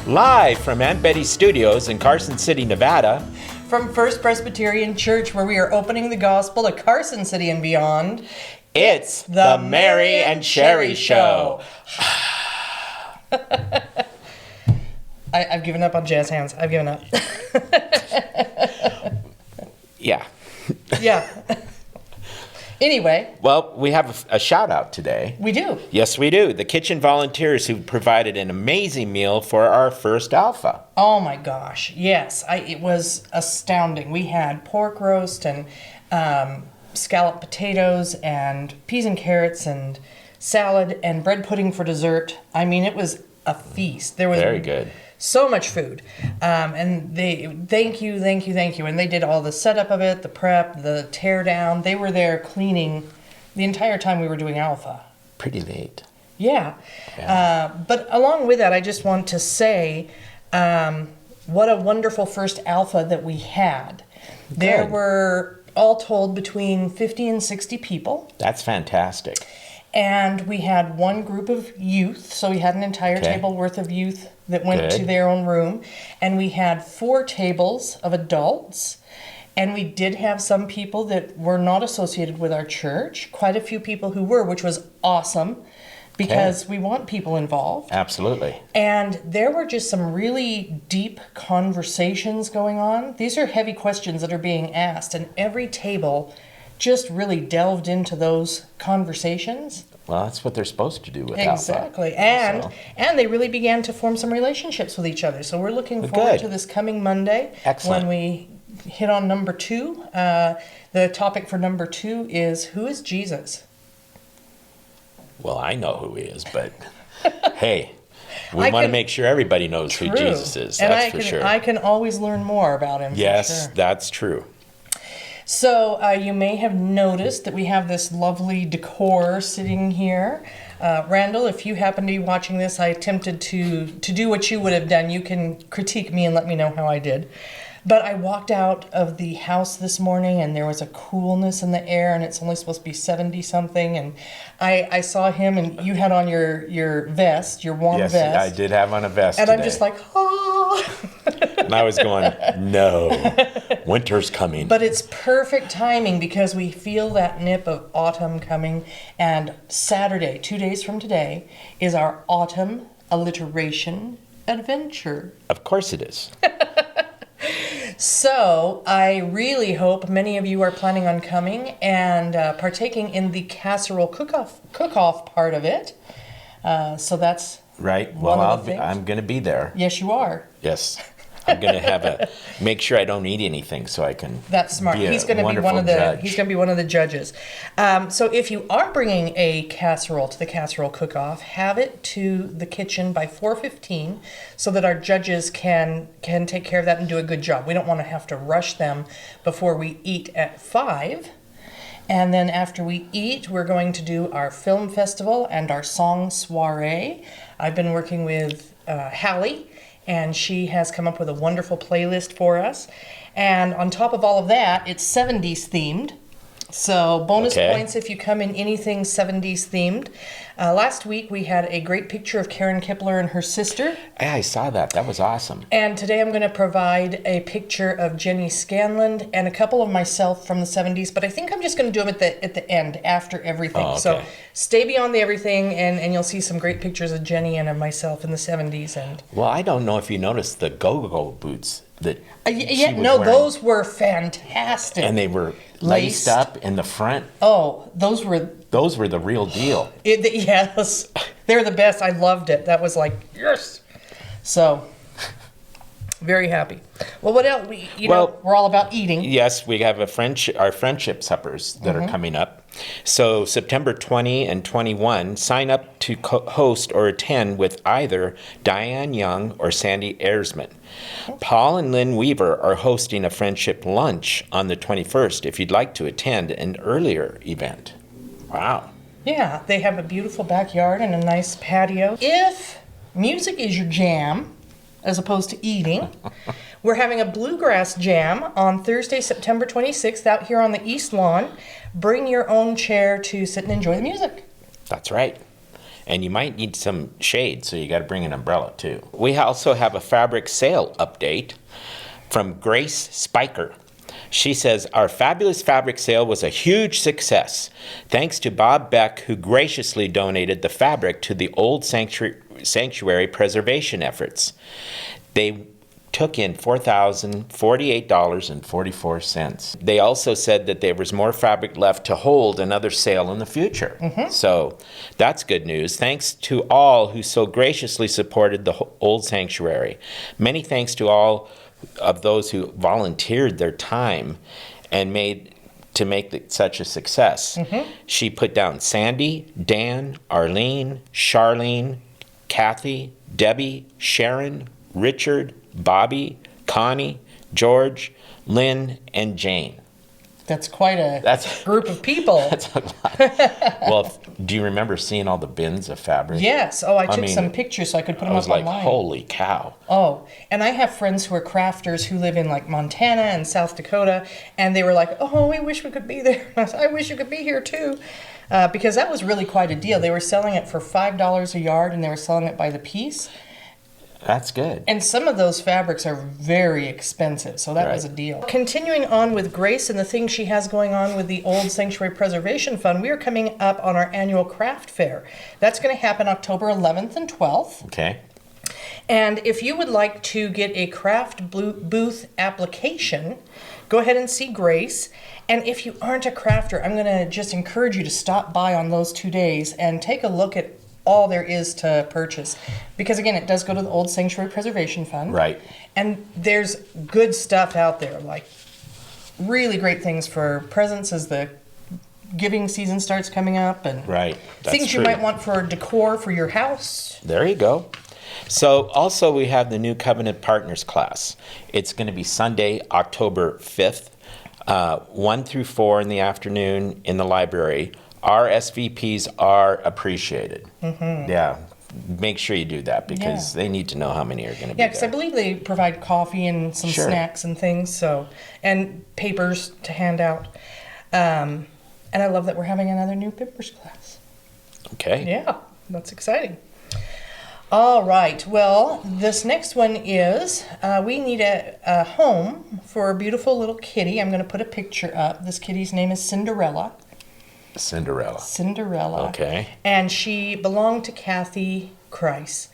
Live from Aunt Betty's Studios in Carson City, Nevada. From First Presbyterian Church, where we are opening the gospel to Carson City and beyond. It's the Mary and Sherri Show. I've given up on jazz hands. I've given up. Yeah. Yeah. Anyway. Well, we have a shout out today. We do. Yes, we do. The kitchen volunteers who provided an amazing meal for our first Alpha. Oh my gosh. Yes. It was astounding. We had pork roast and scalloped potatoes and peas and carrots and salad and bread pudding for dessert. I mean, it was a feast. There was very good. So much food. And they, thank you. And they did all the setup of it, the prep, the tear down. They were there cleaning the entire time we were doing Alpha. Pretty late. Yeah. But along with that, I just want to say what a wonderful first Alpha that we had. Good. There were, all told, between 50 and 60 people. That's fantastic. And we had one group of youth, so we had an entire table worth of youth that went to their own room. And we had 4 tables of adults. And we did have some people that were not associated with our church. Quite a few people who were, which was awesome, because we want people involved. Absolutely. And there were just some really deep conversations going on. These are heavy questions that are being asked, and every table just really delved into those conversations. Well, that's what they're supposed to do with Exactly. Alpha. And they really began to form some relationships with each other. So we're looking forward to this coming Monday. Excellent. When we hit on number 2. The topic for number 2 is, who is Jesus? Well, I know who he is, but hey, we want to make sure everybody knows who Jesus is. That's for sure. I can always learn more about him. Yes, for sure. that's true. So you may have noticed that we have this lovely decor sitting here. Randall, if you happen to be watching this, I attempted to do what you would have done. You can critique me and let me know how I did. But I walked out of the house this morning and there was a coolness in the air, and it's only supposed to be 70-something. And I saw him, and you had on your vest, your warm vest. Yes, I did have on a vest and today. I'm just like, oh. And I was going, no, winter's coming. But it's perfect timing because we feel that nip of autumn coming. And Saturday, 2 days from today, is our autumn alliteration adventure. Of course it is. So I really hope many of you are planning on coming and partaking in the casserole cook-off part of it. So that's right. Well, I'm going to be there. Yes, you are. Yes. I'm going to make sure I don't eat anything so I can. That's smart. He's going to be one of the judges. So if you are bringing a casserole to the casserole cook-off, have it to the kitchen by 4:15 so that our judges can take care of that and do a good job. We don't want to have to rush them before we eat at 5. And then after we eat, we're going to do our film festival and our song soiree. I've been working with Hallie, and she has come up with a wonderful playlist for us. And on top of all of that, it's 70s themed. So bonus points if you come in anything 70s themed. Last week we had a great picture of Karen Kipler and her sister. Yeah, I saw that. That was awesome. And today I'm going to provide a picture of Jenny Scanlon and a couple of myself from the 70s. But I think I'm just going to do them at the end, after everything. Oh, okay. So stay beyond the everything, and you'll see some great pictures of Jenny and of myself in the 70s. And well, I don't know if you noticed the go-go boots that those were fantastic. And they were laced up in the front. Oh, those were the real deal. Yes, they're the best. I loved it. That was like, yes. So, very happy. Well, what else? We're all about eating. Yes, we have our friendship suppers that are coming up. So September 20 and 21, sign up to host or attend with either Diane Young or Sandy Ayresman. Paul and Lynn Weaver are hosting a friendship lunch on the 21st if you'd like to attend an earlier event. Wow. Yeah, they have a beautiful backyard and a nice patio. If music is your jam, as opposed to eating, we're having a bluegrass jam on Thursday, September 26th out here on the East Lawn. Bring your own chair to sit and enjoy the music. That's right. And you might need some shade, so you got to bring an umbrella too. We also have a fabric sale update from Grace Spiker. She says, our fabulous fabric sale was a huge success. Thanks to Bob Beck, who graciously donated the fabric to the old sanctuary preservation efforts. They took in $4,048.44. They also said that there was more fabric left to hold another sale in the future. So that's good news. Thanks to all who so graciously supported the old sanctuary. Many thanks to all of those who volunteered their time and make it such a success. She put down Sandy, Dan, Arlene, Charlene, Kathy, Debbie, Sharon, Richard, Bobby, Connie, George, Lynn, and Jane. That's quite a group of people. That's a lot. Well, do you remember seeing all the bins of fabric? Yes. Oh, I took some pictures so I could put them up online. I was like, holy cow. Oh, and I have friends who are crafters who live in like Montana and South Dakota, and they were like, oh, we wish we could be there. I wish you could be here too. Because that was really quite a deal. They were selling it for $5 a yard, and they were selling it by the piece. That's good. And some of those fabrics are very expensive, so that was a deal. Continuing on with Grace and the things she has going on with the Old Sanctuary Preservation Fund, we are coming up on our annual craft fair. That's going to happen October 11th and 12th. Okay. And if you would like to get a craft booth application, go ahead and see Grace. And if you aren't a crafter, I'm going to just encourage you to stop by on those 2 days and take a look at all there is to purchase. Because again, it does go to the Old Sanctuary Preservation Fund. Right. And there's good stuff out there, like really great things for presents as the giving season starts coming up, and things you might want for decor for your house. There you go. So also we have the new Covenant Partners class. It's going to be Sunday, October 5th, 1 through 4 in the afternoon in the library. RSVPs are appreciated. Yeah, make sure you do that because they need to know how many are going to be there. Yeah, because I believe they provide coffee and some snacks and things, so, and papers to hand out. And I love that we're having another new papers class. Okay. Yeah, that's exciting. All right, well, this next one is, we need a home for a beautiful little kitty. I'm going to put a picture up. This kitty's name is Cinderella. Cinderella. Okay. And she belonged to Kathy Kreis.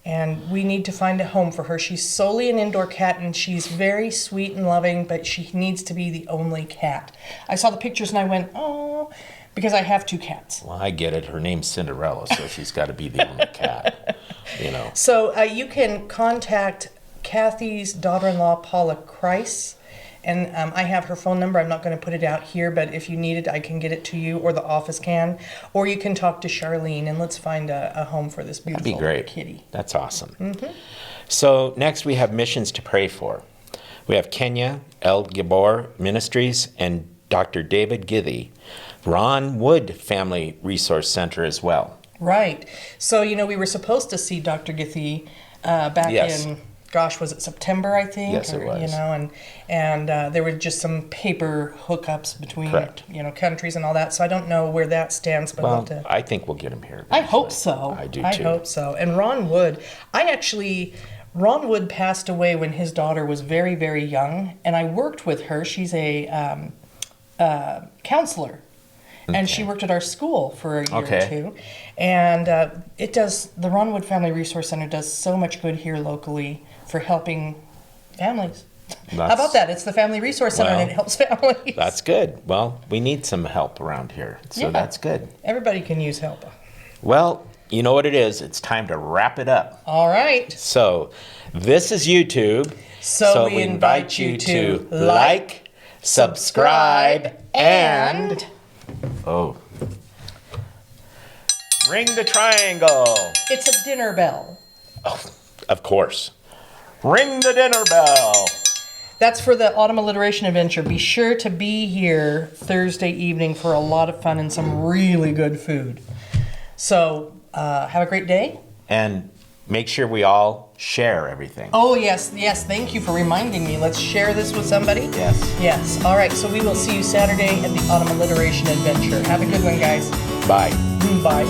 And we need to find a home for her. She's solely an indoor cat, and she's very sweet and loving, but she needs to be the only cat. I saw the pictures and I went, oh, because I have 2 cats. Well, I get it. Her name's Cinderella, so she's got to be the only cat, you know. So you can contact Kathy's daughter-in-law, Paula Kreis. And I have her phone number. I'm not going to put it out here, but if you need it, I can get it to you, or the office can. Or you can talk to Charlene, and let's find a home for this beautiful kitty. That's awesome. So next we have missions to pray for. We have Kenya El Gibor Ministries and Dr. David Githy, Ron Wood Family Resource Center as well. Right. So, you know, we were supposed to see Dr. Githy back in... Gosh, was it September, I think? Yes, it was. You know, and there were just some paper hookups between, countries and all that. So I don't know where that stands. But I think we'll get him here. I hope so. I do, too. I hope so. And Ron Wood, Ron Wood passed away when his daughter was very, very young. And I worked with her. She's a counselor. And she worked at our school for a year or 2. And the Ron Wood Family Resource Center does so much good here locally for helping families. How about that? It's the Family Resource Center and it helps families. That's good. Well, we need some help around here. So that's good. Everybody can use help. Well, you know what it is. It's time to wrap it up. All right. So this is YouTube. So we invite you to like, subscribe, and... ring the triangle. It's a dinner bell. Oh, of course. Ring the dinner bell. That's for the Autumn Alliteration Adventure. Be sure to be here Thursday evening for a lot of fun and some really good food. So have a great day. And make sure we all share everything. Oh, yes. Thank you for reminding me. Let's share this with somebody. Yes. All right. So we will see you Saturday at the Autumn Alliteration Adventure. Have a good one, guys. Bye. Bye.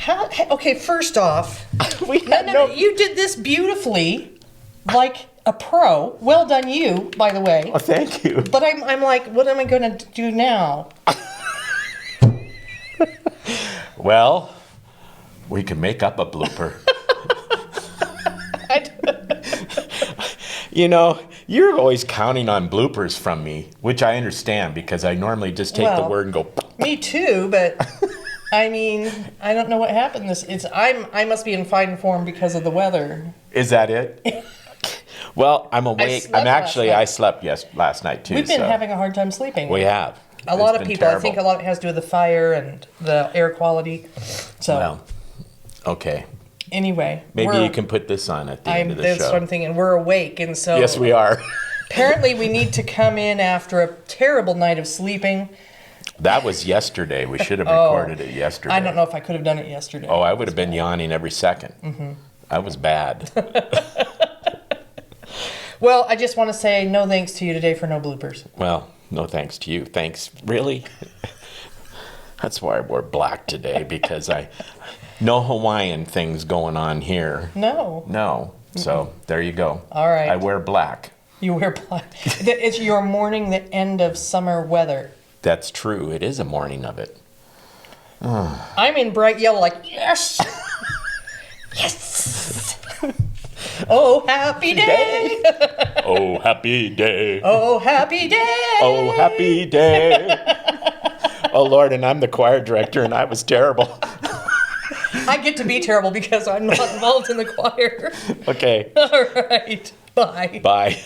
Okay, first off, We had no, you did this beautifully, like a pro. Well done, you, by the way. Oh, thank you. But I'm like, what am I going to do now? Well, we can make up a blooper. You know, you're always counting on bloopers from me, which I understand because I normally just take the word and go. Me too, but I mean, I don't know what happened. I must be in fine form because of the weather. Is that it? Well, I'm awake. I slept last night too. We've been having a hard time sleeping. We have. A lot of people. Terrible. I think a lot has to do with the fire and the air quality. So. Well, okay. Anyway. Maybe you can put this on at the end of the show. That's what I'm thinking. We're awake, and so. Yes, we are. Apparently, we need to come in after a terrible night of sleeping. That was yesterday. We should have recorded it yesterday. I don't know if I could have done it yesterday. Oh, I would have been yawning every second. Mm-hmm. I was bad. Well, I just want to say no thanks to you today for no bloopers. Well, no thanks to you. Thanks. Really? That's why I wore black today, because no Hawaiian things going on here. No. No. So there you go. All right. I wear black. You wear black. It's your mourning the end of summer weather. That's true. It is a morning of it. I'm in bright yellow, like, yes! Yes! Oh, happy day! Oh, happy day! Oh, happy day! Oh, happy day! Oh, Lord, and I'm the choir director, and I was terrible. I get to be terrible because I'm not involved in the choir. Okay. All right. Bye. Bye.